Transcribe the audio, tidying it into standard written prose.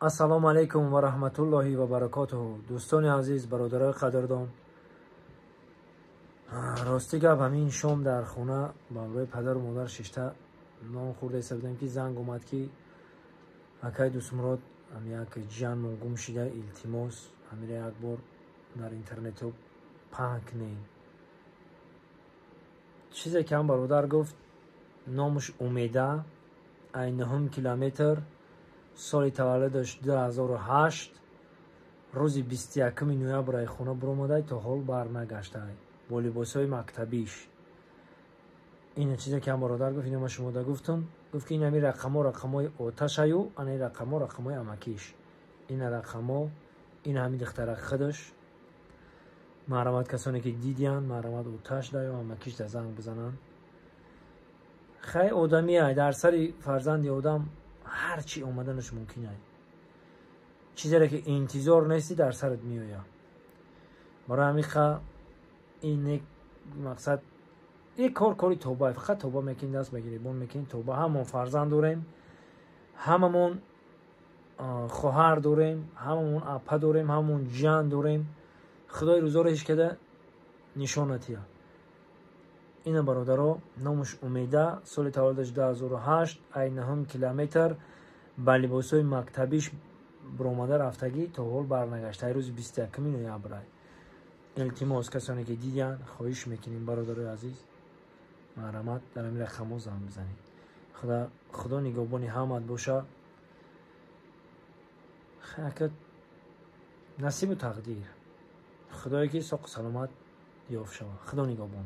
السلام علیکم و رحمت الله و برکاته. دوستان عزیز، برادرای قدردان، راستی گپ همین شام در خونه با همراه پدر و مادر ششته نان خورده ایستادیم که زنگ اومد که اکای دوست مراد یک جان گم شده، التماس همین یک بار در اینترنت پهن کنین. چیزی که هم برادر گفت نامش امیده، 9 کیلومتر، سال تولدش 2008، روز 21 نوامبر خونه برآمده تا حال برنگشته با لباسای مکتبیش. این چیزی که هم برادر گفت، اینو من شما دا گفتم، گفت که این همین رقمای آتش ایو، این رقمای امکیش، این رقما این همین دختر خودش. مرحمت کسانی که دیدین، مرحمت آتش دا و امکیش دا زنگ بزنن. خیلی آدمیه، در سر فرزند آدم هر چی اومدنش ممکنه. چیزی که انتظار نیستی در سرت میآید. برای همین این مقصد یک کاری توبه، فقط توبه میکنی، دست بگیری بون میکنی توبه. همون فرزند داریم، هممون خواهر داریم، هممون اپا داریم، هممون جان داریم. خدای روزارش کده نشانتیه. این برادرها نامش امیده، سال تولدش 2008، 9 کیلومتر، با لباسای مکتبیش برآمده رفتگی تا حال برنگشته. روز 21 نوامبر. التماس کسانی که دیدن خواهش میکنیم برادرای عزیز، مرحمت در همین رقم زنگ بزنید. خدا نگهبان همت باشه. خیلی نصیب و تقدیر خدایی که ساق سلامت یافت شود. خدا نگهبان.